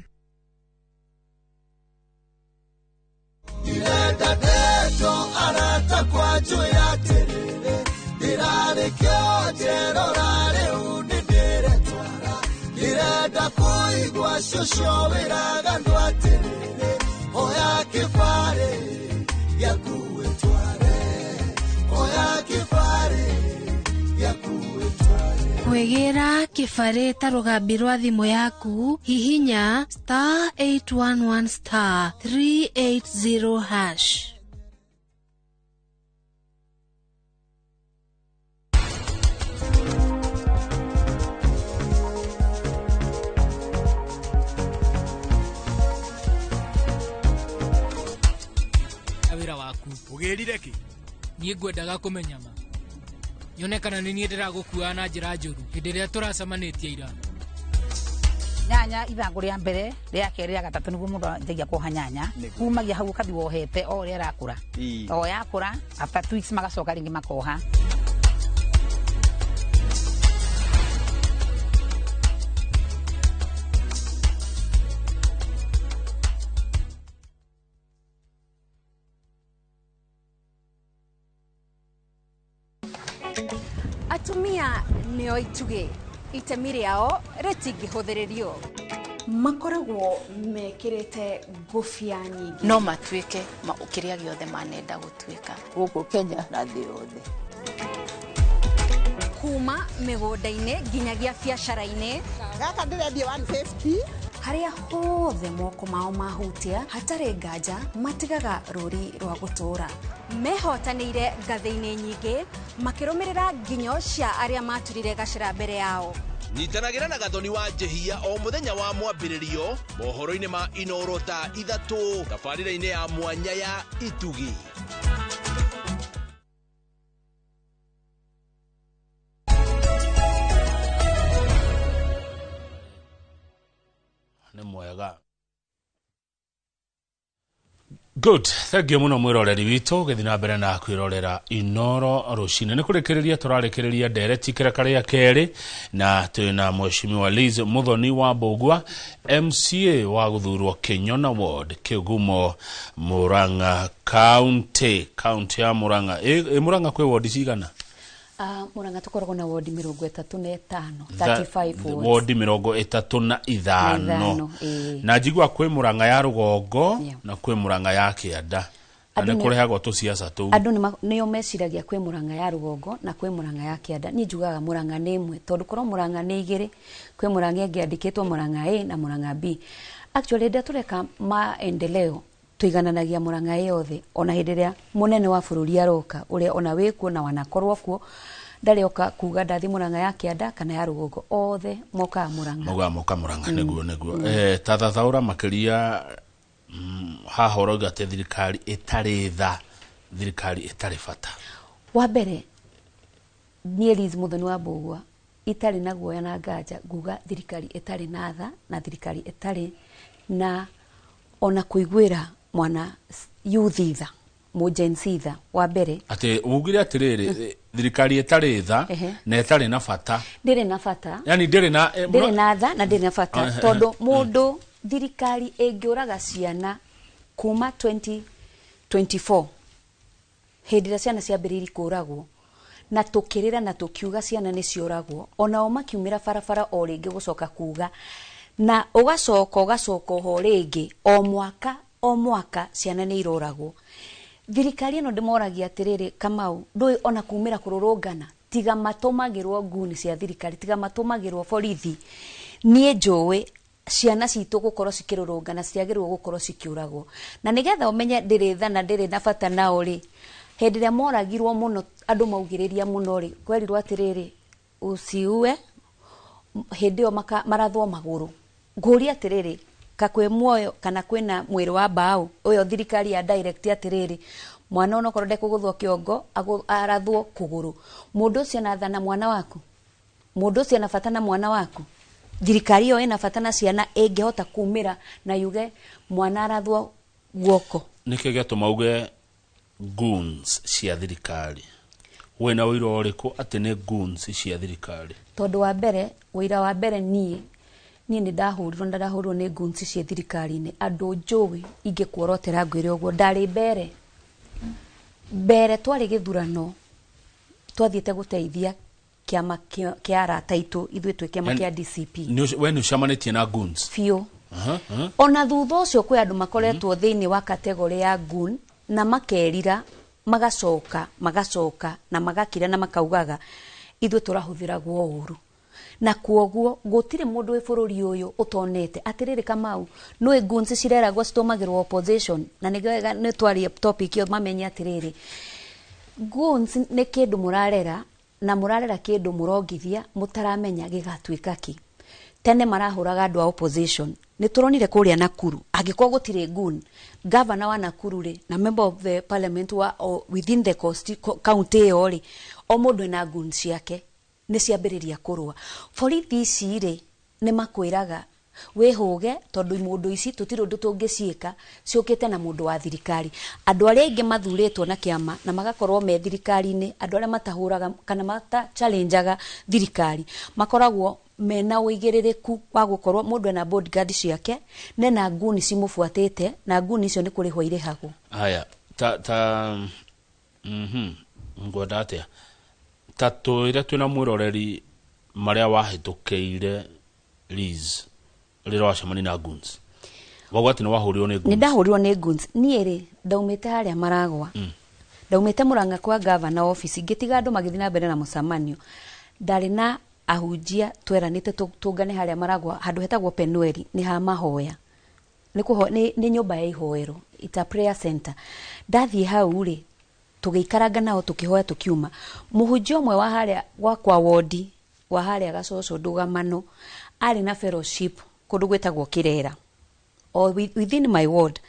Direta deto arata kwa joya terere dirare kyo terorare unidere twara direta kuigwa shosho viraga ndwa terere oya kifare yakuwe tware oya kifare yakuwe tware Kwegera kifare ta rugambi rwa thimu yaku hihinya *811 *380#. Awira waku ugerire ki? Niĩ ngwendaga kũmenya ma. nyonekana nĩ niĩ ndĩragũkua na njĩra njũru hĩndĩ ĩrĩa tũracemanĩtie ira. Nyanya ithangu rĩa mbere rĩa kerĩ rĩa gatatũ nĩguo mũndũ anjagia kuoha nyanya kumagia hau ũkathi wohete o ũrĩa arakũra o yakũra after 2 weeks magacoka rĩngĩ makoha. Atumia nĩo ituge itemi rĩao rĩtingĩhũthĩrĩrio. Makoragwo mekĩrĩte ngũbia nyingĩ No matuĩke kĩrĩa gĩothe manenda gũtuĩka gũkũ Kenya na thĩ yothe. Kuma mĩgũnda-inĩ nginyagia biacara-inĩ. Gaka ndĩrendia 150. Harĩa hothe moko mao mahutia hatarĩ nganja matigaga rũri rwa gũtũũra. Mehotanĩire ngathĩ-inĩ nyingĩ makĩrũmĩrĩra nginyo cia arĩa maturire gacĩra mbere yao. Nyitanagĩra na Gathoni wa Njĩhia o mũthenya wa mwambĩrĩrio mohoro-inĩ ma Inooro ta 3 tabarĩra-inĩ ya mwanya ya Itugi. Nĩ mwega. Good. Thank you muno mwiroreri witũ gĩthi na mbere na kwirorera Inooro rũcinĩ. Nĩ kũrĩkĩrĩria tũrarĩkĩrĩria ndereti kĩrĩa kĩerĩ na twĩna Mheshimiwa Liz Muthoni wa Mbũgua MCA wa gũthurwo Kinyona Ward Kĩgumo Murang'a County ya Murang'a. Murang'a kwĩ ward cigana? Murang'a tukoragwo na ward 35 35 ward 35 na njigua kwĩ Murang'a ya Rũgongo na kwĩ Murang'a ya Kĩanda na nĩ kũrehagwo tũciaca tũu. Andũ nĩo meciragia kwĩ Murang'a ya Rũgongo na kwĩ Murang'a ya Kĩanda. Niĩ njugaga Murang'a nĩ ĩmwe tondũ korwo Murang'a nĩ igĩrĩ kwĩ Murang'a ĩngĩandĩkĩtwo Murang'a A na Murang'a B. Actually ndio tureka maendeleo tuigananagia Murang'a yothe ona hĩndĩ ĩrĩa mũnene wa bũrũri aroka ũrĩa ona wĩkuo na wanakorwo kuo ndari oka kuga ndathi Murang'a ya Kĩanda kana ya Rũgongo othe moka Murang'a. Moka Murang'a nĩguo tathathaũra makĩria haha ũrauga te thirikari ĩtarĩ tha, thirikari ĩtarĩ bata. Wa mbere niĩ Liz Muthoni wa Mbũgua itarĩ na guoya na nganja nguga thirikari ĩtarĩ na tha na thirikari ĩtarĩ na ona kũiguĩra mwana youth tha mujensi tha. Wa mbere ati ugire atiriri thirikari ĩtarĩ tha na ĩtarĩ na bata. Ndĩrĩ na bata, yani ndĩrĩ na tha na ndĩrĩ na bata tondũ mũndũ thirikari ĩngĩũraga ciana kuma 2024 hĩndĩ ĩrĩa ciana ciambĩrĩirie kũragwo na tũkĩrĩra na tũkiuga ciana nĩ cioragwo onao makiumĩra barabara o rĩngĩ gũcoka kuga na ũgacoka ho rĩngĩ o mwaka ciana nĩ iroragwo. Thirikari ĩno ndĩmoragia atĩrĩrĩ Kamau ndũĩ ona kumĩra kũrũrũngana tiga matũmagĩrwo nguni cia thirikari tiga matũmagĩrwo borithi. Niĩ njũĩ ciana citũ gũkorwo cikĩrũrũngana ciagĩrĩrwo gũkorwo cikiuragwo na nĩgetha ũmenye ndĩrĩ tha na ndĩrĩ na bata nao rĩ hĩndĩ ĩrĩa moragirwo mũno andũ maugĩrĩria mũno rĩ kwerirwo atĩrĩrĩ usiue hĩndĩ ĩyo marathwo magũrũ. Ngũria atĩrĩrĩ kakwĩ muoyo kana kwĩna mwĩrĩ wa mbaũ ũyo thirikari ya direct atĩrĩrĩ mwana ono korwo ndekũgũthwo kĩongo arathwo kũgũrũ. Mũndũ ũcio na thana mwana waku, mũndũ ũcio na bata na mwana waku. Thirikari ĩyo ĩna bata na ciana ĩngĩhota kumĩra na yuge mwana arathwo guoko. Nĩkĩ gĩatũma uge goons cia thirikari? Wĩna ũira ũrĩkũ atĩ nĩ goons cia thirikari? Tondũ wa mbere ũira wa mbere niĩ nĩ ndahũrirwo nĩ goons cia thirikari-inĩ. Andũ njũĩ ingĩkuorotera ngwĩre ũguo ndarĩ mbere twarĩ gĩthurano twathiĩte gũteithia kĩama kĩa arata aitũ ithuĩ twĩ kĩama kĩa DCP. We nĩ ũcamanĩtie na goons? Biũ. Ona thutha ũcio kwĩ andũ makoretwo thĩinĩ wa kategori ya goon na makerira magacoka na magakira na makaugaga ithuĩ tũrahũthĩragwo ũru. Na kuoguo gũtirĩ mũndũ wĩ bũrũri ũyũ ũtonete atĩrĩrĩ Kamau nĩ goons cireragwo citomagĩrwo opposition na nĩ twari topic yo mamenye atĩrĩrĩ goons nĩ kĩndũ mũrarera na mũrarera kĩndũ mũrongithia mũtaramenya gĩgatuĩka ki. Tene marahũraga andũ a opposition Nĩ turonire kũrĩa Nakuru angĩkorwo gũtirĩ gun governor wa Nakuru ri na member of the parliament wa within the county yo ri o mũndũ ena gun ciake nĩ ciambĩrĩria kũrũa. Borithi ici ri nĩ makwĩraga wĩhũge tondũ mũndũ ici tũtirĩ ũndũ tũngĩciĩka ciũkĩte na mũndũ wa thirikari. Andũ arĩa aingĩ mathurĩtwo na kĩama na magakorwo me thirikari-inĩ, andũ arĩa matahũraga kana mata challengeaga thirikari makoragwo mena ũigĩrĩrĩku wa gũkorwo mũndũ ena bodyguard ciake na nguni cimũbuatĩte na nguni icio nĩ kũrĩhwo irĩhagwo. Haya ngwenda atĩa twĩre twĩna mwĩroreri marĩa wahĩtũkĩire Liz rĩrĩa wacemania na goons. Wagwati nĩ wahũrirwo nĩ goons. Nĩ ndahũrirwo nĩ goons. Niĩ rĩ ndaumĩte harĩa Maragwa. Ndaumĩte Murang'a kwa governor office ngĩtiga andũ magĩthiĩ na mbere na mũcemanio. Ndarĩ na ahunjia tweranĩte tũngane harĩa Maragwa handũ hetagwo Penueli nĩ ha mahoya. Nĩ nyũmba ya ihoero. It's a prayer center. Ndathiĩ hau rĩ tũgĩikaranga nao tũkĩhoya tũkiuma. Mũhunjia ũmwe wa harĩa kwa wodi wa harĩa Gacoco Ndũgamano arĩ na fellowship kũndũ gwĩtagwo Kirera or within my ward.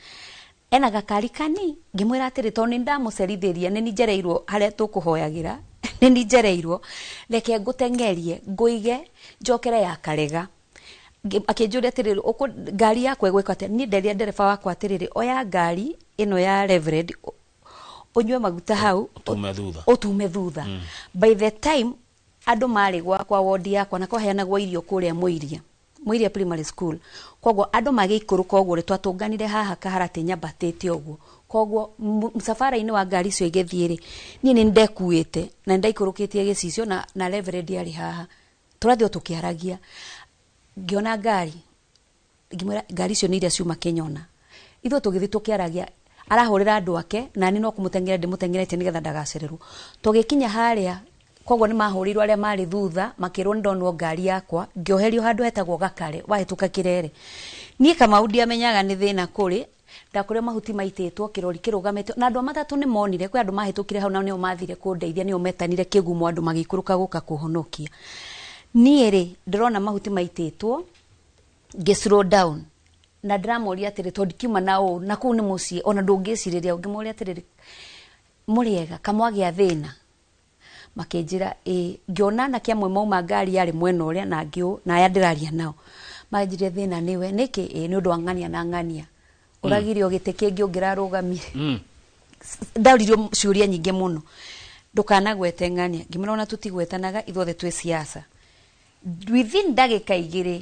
Ena gakari kani ngĩmwĩra atĩrĩ tondũ nĩ ndamũcerithĩria nĩ njereirwo harĩa tũkũhoyagĩra nĩ njereirwo reke ngũtengerie ngũige njokere ya Karega. Akĩnjũria atĩrĩrĩ ngari yakwa ĩgwĩka atĩa. Niĩ nderia ndereba wakwa atĩrĩrĩ oya ngari ĩno ya Reverend unywe maguta hau utume thutha. By the time andũ marĩ gwakwa wodi yakwa na kwaheanagwo irio kũrĩa Muiria primary school, koguo andũ magĩikũrũka ũguo rĩ twatũnganire haha Kaharati nyambatĩte ũguo. Koguo msafara-inĩ wa ngari icio igĩthiĩ rĩ niĩ nĩ ndekuĩte na ndaikũrũkĩtie gĩcicio na Reverend arĩ haha tũrathiĩ tũkĩaragia. Ngĩona ngari ngĩmwĩra ngari icio nĩ iria ciuma Kenyona. Ithuĩ tũgĩthiĩ tũkĩaragia arahũrĩra andũ ake na ni no kũmũtengera ndĩmũtengerete nĩgetha ndagacererwo. Tũgĩkinya harĩa koguo nĩ mahũrirwo arĩa marĩ thutha makĩrwo ndonwo ngari yakwa ngĩoherio handũ hetagwo Gakare wahĩtũka Kirere. Niĩ Kamau ndiamenyaga nĩ thĩna kũrĩ ndakũrĩa mahuti maitĩtwo kĩrori kĩrũgamĩtwo na andũ matatũ nĩ monire kwĩ andũ mahĩtũkire hau na nĩo mathire kũndeithia nĩo metanire kĩgumo andũ magĩikũrũka gũka kũhonokia. Niĩ rĩ ndĩrona mahuti maitĩtwo slow down na ndĩramoria atĩrĩ tondũ ndikiuma na kũu nĩ mũciĩ ona ndũngĩcirĩria ngĩmoria atĩrĩ mũrĩega kamwagĩa thĩna. Makĩnjĩra ngĩona na kĩamwe mauma ngari yarĩ mwena ũrĩa na aya ndĩraria nao manjire thĩna nĩwe nĩkĩ nĩ ũndũ wa ng'ania na ng'ania ũragirio gĩtĩ kĩngĩ ũngĩrarũgamire. Ndaririo ciũria nyingĩ mũno ndũkanagwete ng'ania ngĩmwĩra ona tũtigwetanaga ithuothe twĩ siasa. Within ndagĩka igĩrĩ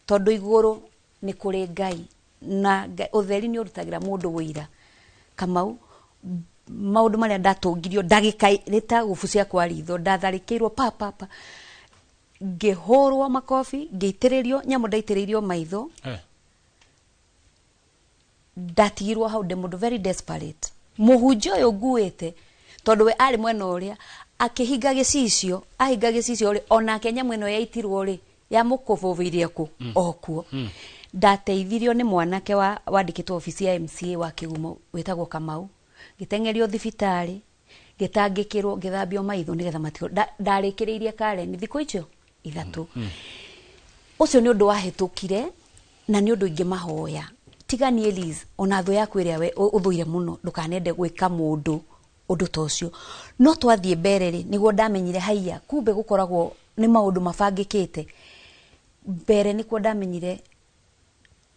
tondũ igũrũ nĩ kũrĩ Ngai na ũtheri nĩ ũrutagĩra mũndũ wĩira. Kamau maũndũ marĩa ndatũngirio ndagĩka rĩta gũbu cia kwa ritho ndatharĩkĩirwo papa ngĩhũrwo makobi ngĩitĩrĩrio nyamũ ndaitĩrĩirio maitho. Ndatigirwo hau ndĩ mũndũ very desperate. Mũhunjia ũyũ nguĩte tondũ we arĩ mwena ũrĩa akĩhinga gĩcicio ahinga gĩcicio rĩ onake nyamũ ĩno yaitirwo rĩ yamũkũbũbĩire kũ okuo. Ndateithirio nĩ mwanake wandĩkĩtwo ofici ya MCA wa Kĩgumo wĩtagwo Kamau. Gĩtengerio thibitarĩ gĩtangĩkĩrwo gĩthambio maitho nĩgetha matiko ndarĩkĩrĩirie Karen thikũ icio ithatũ. Ũcio nĩ ũndũ wahĩtũkire na nĩ ũndũ ingĩ mahoya. Tiganie Liz ona thũ yaku ĩrĩa we ũthũire mũno ndũkanende gwĩka mũndũ ũndũ ta ũcio. No twathiĩ mbere rĩ nĩguo ndamenyire haiya kumbe gũkoragwo nĩ maũndũ mabangĩkĩte. Mbere nĩkuo ndamenyire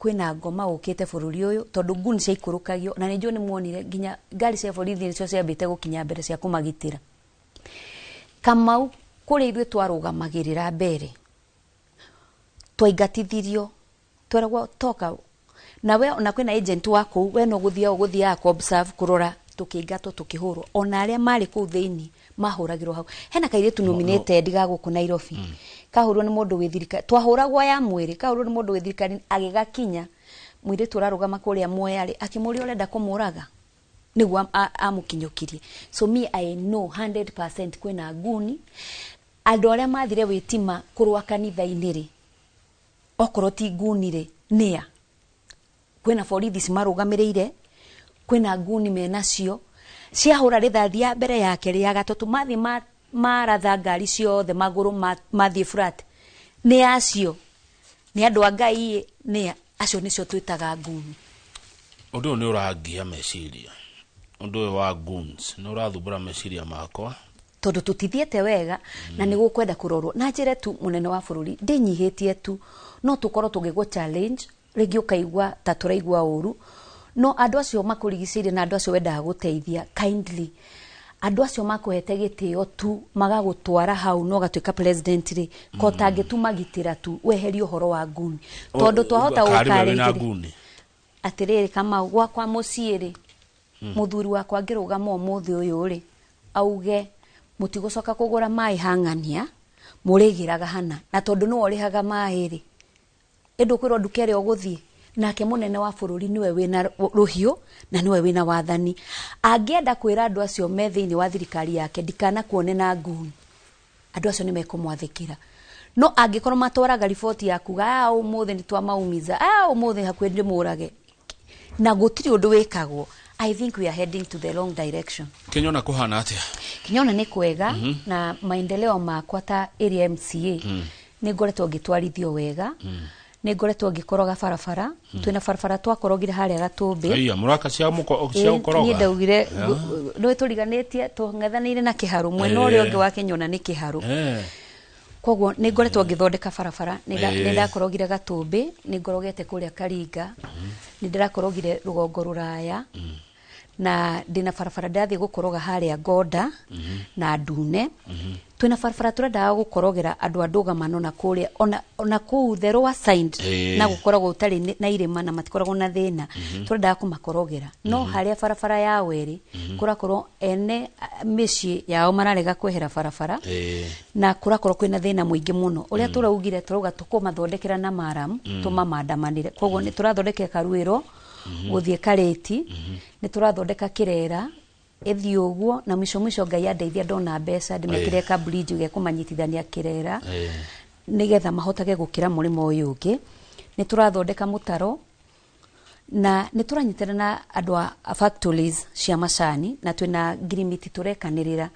kwĩna ngoma ũkĩte bũrũri ũyũ tondũ nguni ciaikũrũkagio na nĩnjũ nĩ muonire nginya ngari cia borithi nĩcio ciambĩte gũkinya mbere cia kũmagitĩra. Kamau kũrĩa ithuĩ twarũgamagĩrĩra mbere twaingatithirio tweragwo toka na we ona kwĩna agent wa kũu we no gũthiaga observe kũrora tũkĩingatwo tũkĩhũrwo ona arĩa marĩ kũu thĩinĩ mahũragĩrwo hau. Hena kairĩtu nominated ga gũkũ Nairobi kahũrwo nĩ mũndũ wĩ thirikari twahũragwo ya mwĩrĩ kahũrwo nĩ mũndũ wĩ thirikari agĩgakinya mũirĩtu ũrarũgama kũrĩa Mwea-rĩ akĩmũria ũrenda kũmũraga nĩguo amũkinyũkirie. So me I know 100% kwĩna nguni andũ arĩa mathire wĩtima kũrũa kanitha-inĩ rĩ okorwo ti nguni rĩ nĩa kwĩna borithi cimarũgamĩrĩire kwĩna nguni menacio ciahũra rithathi ya mbere yake ya gatatũ mathi maratha ngari ciothe magũrũ mathiĩ flat nĩ acio ni andu a Ngai ni acio nicio twitaga nguni undu ni uragia meciria undu wa goons ni urathumbura meciria makwa tondu tutithiete wega na ni gukwenda kurorwo na njire tu munene wa bururi ndinyihitie tu no tukorwo tugigwo challenge rigi ukaigwa ta turaigwa uru no andu acio makurigicire na andu acio wendaga guteithia kindly andu acio makuhete gitio tu magagutwara hau no gatuika president ri ko tangitumagitira tu weherio horo wa nguni tondu twahota gukarengera atiriri kama gwakwa muciiri muthuri wakwa ngirugama umuthi uyu ri auge mutigocoka kugura mai hangania murigiraga hana na tondu no orihaga mai ri endu kwirwo ndukere oguthie nake munene wa bururi niwe wina ruhio na niwe wina wathani angienda kwira andu acio me thiini wa thirikari yake ndikana kuone na nguni andu acio nimekumwathikira no angikorwo matwaraga riboti yakuga umuthi ni twamaumiza umuthi hakwende murage na gutiri undu wikagwo I think we are heading to the wrong direction. Kinyona kuhana atia? Kinyona ni kwega na maendeleo makwa ta area MCA ni ngoretwo ngitwarithio wega ni ngoretwo ngikoroga barabara twina barabara twakorogire haria Gatumbi aiya muraka cia ukoroga ni ndaugire no turiganitie tung'ethanire na kiharu mwena uria ungi wa Kinyona ni kiharu koguo ni ngoretwo ngithondeka barabara ni ndakorogire Gatumbi ni ngorogete kuria Karinga ni ndirakorogire rugongo ruraya na ndina barabara ndathie gukoroga haria Ngoda na Ndune twina barabara turenda gukorogera andu andugamano na kuria ona ku thero wa signed na gukoragwo utari na irima na matikoragwo na thina turenda kumakorogera no haria barabara ya weri kurakorwo ene mici yao mararega kwehera barabara na kurakorwo kwina thina muingi muno uria turaugire turuga tukumathondekera na maram tumamandamanire koguo ni turathondekera Karuiro guthie Kareti ni turathondeka Kirera ethi uguo na misho Ngai andeithia ndona mbeca ndimekire ka bridge ge kumanyitithania Kirera nigetha mahotage gukira murimo uyu ungi ni turathondeka Mutaro na ni turanyitana na andu a factories cia macani na twina grimiti turekanirira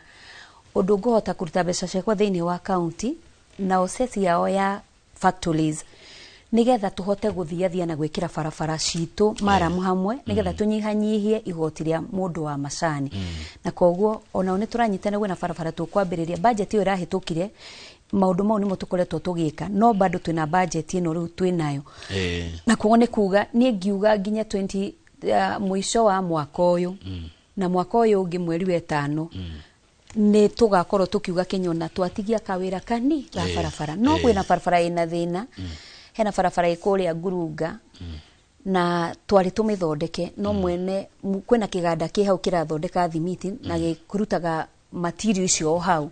undu ngohota kuruta mbeca ciakwa thiini wa county na osesi yao ya factories nigetha tuhote guthiathia na gwikira barabara citu maramu hamwe nigetha tunyihanyihie igoti ria mundu wa macani na koguo ona ni turanyitana gwe na barabara tukwambiriria budget iyo irahitukire maundu mau nimo tukoretwo tugika no bado twina budget ino riu twinayo na koguo ni kuga ni ngiuga nginya 20 mwisho wa mwaka uyu na mwaka uyu ungi mweri wa 5 ni tugakorwo tukiuga Kinyona twatigia kawira kani ga barabara no kwina barabara ina thina hena barabara ikuria Ngurunga na twari tumithondeke no mwene kwina kiganda ki hau kirathondeka thimiti na gikurutaga material icio hau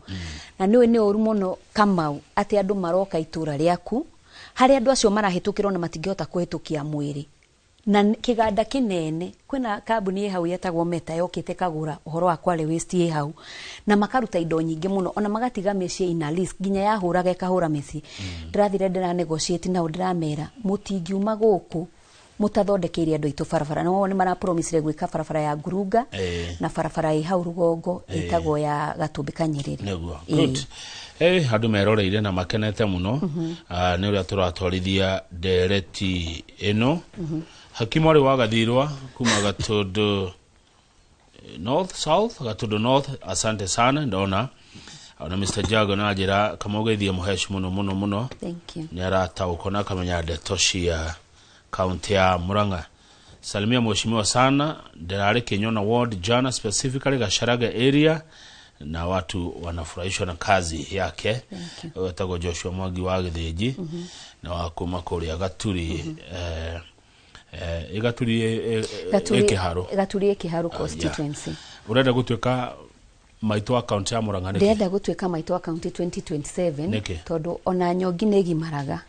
na ni uru muno Kamau ati andu maroka itura riaku hari andu acio marahitukirwo na matingihota kuhitukia mwiri na kiganda kinene kwina kambuni hau yetagwo Meta yokite kagura uhoro wa Kwale Waste hau na makaruta indo nyingi muno ona magatiga meci ina list ginya yahuraga kahura meci ndirathire ndira negotiate na ndiramera mutingiuma guku mutathondekeire andu itu barabara no ni mara promise gwika barabara ya Ngurunga na barabara ya hau rugongo itagwo ya Gatumbi Kanyereri good andu meroreire na makenete muno ni uria turatwarithia ndereti ino Hakimu ari wagathirwa kuma Gatundu north south Gatundu north asante sana ndona ona Mr Jago na ajira kama ugeithie muhesh muno thank you ni arata ukona kamenya detoshi ya county ya Murang'a salimia mheshimiwa sana ndirari Kinyona ward jana specifically Gasharaga area na watu wanafurahishwa na kazi yake watago Joshua Mwangi wa Githiji na wakuma kuria Gaturi Gaturi Kiharu constituency urenda gutweka maito account ya Murang'a niki ndenda gutweka maito account 2027 tondu ona nyongi negimaraga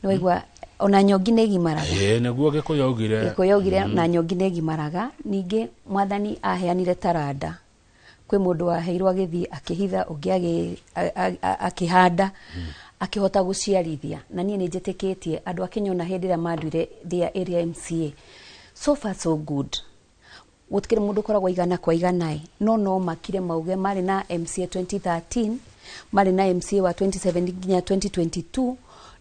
noigwa ona nyongi negimaraga neguo gikuyaugire na nyongi negimaraga ningi mwathani aheanire taranda kwi mundu waheirwa githi akihitha ungi akihanda akihota guciarithia na nie ni njitikitie andu a Kinyona hendira madwire their area MCA so far so good gutikire mundu koragwa igana kwa igana no makire mauge mari na MCA 2013 mari na MCA wa 2017 nginya 2022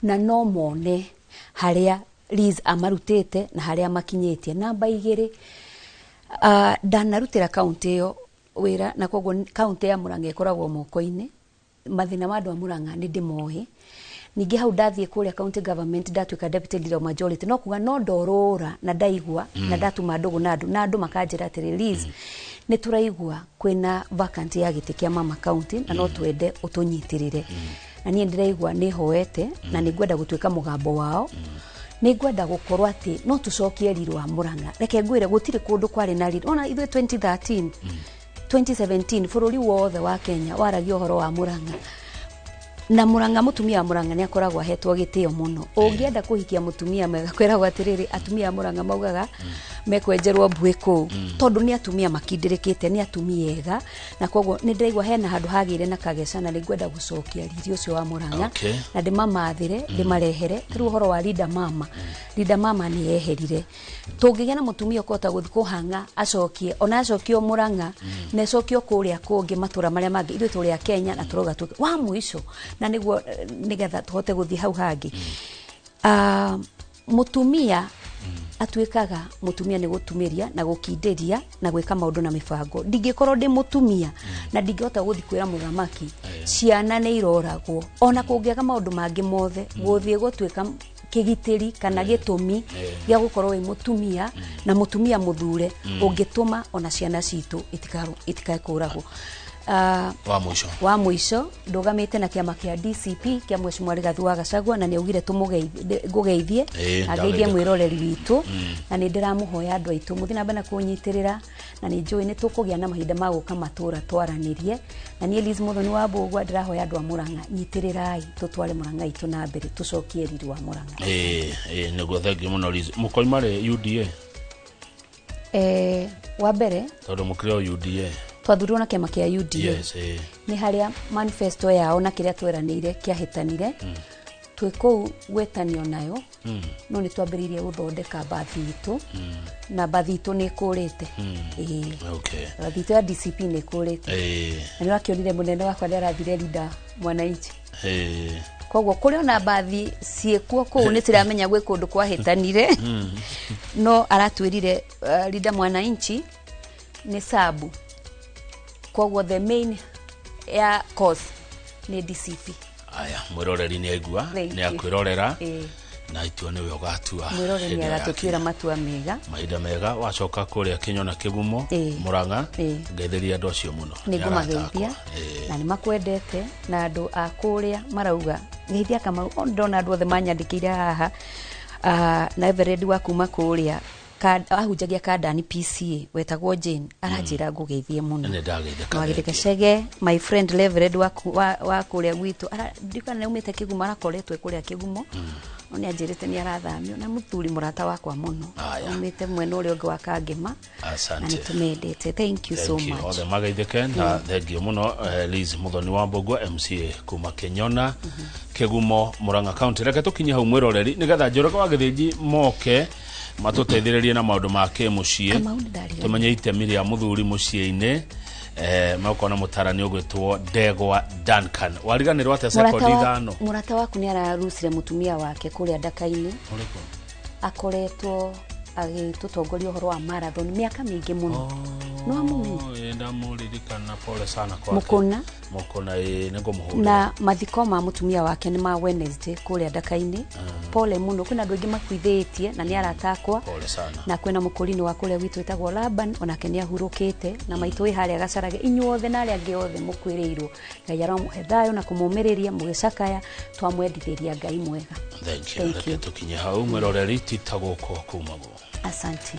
na no mone haria Liz amarutete na haria makinyetie. Namba 2 ndanarutira kaunti yo wira na koguo kaunti ya Murang'a ikoragwo moko-ini mathina ma andu a Murang'a ni ndimohe. Ningi hau ndathie kuria county government ndatuika deputy leader majority no kuga no ndorora na ndaigua na ndatuma ndugu na andu makanjira ati release ni turaigua kwina vacant ya giti kia mama county na no twende utunyitirire na nie ndiraigua ni hoete na ningwenda gutuika mugambo wao ningwenda gukorwa ati no tucokie riru wa Murang'a reke ngwire gutire kundu kwari na riru ona itwe 2013 2017 bururi wothe wa Kenya waragio horo wa Murang'a na Murang'a mutumia wa Murang'a ni akoragwo ahetwo gitio muno. Ungienda kuhikia mutumia mega kwiragwo atiriri atumia Murang'a maugaga mekwenjerwo bwiko tondu ni atumia makindirikite ni atumia ega na koguo ni ndiraigwa hena handu hagire na kagecana ni ngwenda gucokia riri ucio wa Murang'a na ndimamathire ndimarehere riu horo wa leader mama ni yeherire tungigia na mutumia ukota guthi kuhanga acokie ona acokio Murang'a na acokio kuria kungi matura maria mangi ithu turia Kenya na turoga tu wa muico na niguo nigetha tuhote guthi hau hangi mutumia atuikaga mutumia ni gutumiria na gukinderia na gwika maundu na mifango ndingikorwo ndi mutumia na ndingihota guthi kwira muthamaki ciana ni iroragwo ona kungiaga maundu mangi mothe guthie gutwika kigitiri kana gitumi gya gukorwo wi mutumia na mutumia muthure ungituma ona ciana citu itikakuragwo. Wa muico ndugamite na kiama kia DCP kia Mheshimiwa Rigathi wa Gachagua na ni augire tumugeithie ageithie mwiroreri witu na ni ndiramuhoya andu aitu muthina bana kunyitirira na ni njui ni tukugia na mahinda ma guka matura twaranirie na ni Liz Muthoni wa Mbugua ndirahoya andu a Murang'a nyitirirai tutware Murang'a itu na mbere tucokie riri wa Murang'a. Niguo thengi muno Liz mukoimare UDA wa mbere tondu mukrio UDA twathurwo na kiama kia UDA ni haria manifesto yao na kiria tweranire kiahitanire twiko gwetanio nayo no ni twambiririe guthondeka bathi itu na bathi itu ni kurite bathi itu ya DCP ni kurite na ni wakionire munene wakwa ndarathire leader Mwananchi koguo kuri ona bathi ciekuo kuu ni tiramenya gwe kundu kwahitanire no aratwirire leader Mwananchi ni sabu koguo the main ya cause ni DCP. Aya mwiroreri ni aigua ni akwirorera na itwa ni we ugatua mwiroreri ni agatutwira matua mega maida mega wacoka kuria Kinyona Kigumo Murang'a ngetheria andu acio muno nigumageithia na ni makwendete na andu a kuria marauga geithia kama ndona andu othe manyandikire haha na everedi wa kuma kuria ahunjagia kadani PCA wetagwo Jane aranjira ngugeithie muno ne ndageitheka wagitheke cege my friend Levered wa kuria gwitu ndikana neumite Kigumo arakoretwe kuria Kigumo oni anjirite ni arathamio na muthuri murata wakwa muno umite mwena uri ungi wa Kangema asante na nitumendete thank you so much othe magaitheke na thengi muno Liz Muthoni wa Mbugua MCA kuma Kinyona Kigumo Murang'a county reke tukinya hau mwiroreri nigetha njoroka wagithiji moke matuteithiririe na maundu make mucie tumenye itemi ria muthuri mucie-ini makona mutarani ugwitwo Ndegwa Duncan wariganirwo ate second ithano murata waku ni ararusire mutumia wake kuria Ndaka-ini akoretwo agitutongoria horo wa marathon miaka mingi muno no amumenye enda muririkana pole sana kwa mukona nego muhuri na mathiko ma mutumia wake ni ma Wednesday kuria Ndaka-ini pole muno kuna andu ingi makwithitie na ni aratakwa pole sana na kwena mukulini wa kuria gwitu etagwo Laban onake ni ahurukite na maitwi haria gacarage inyuothe na aria angi othe mukwirirwo Ngai aromuhe thayo na kumumiriria mugicakaya twamwendithiria Ngai mwega thank you tukinye hau mwiroreri titaguko kumago asante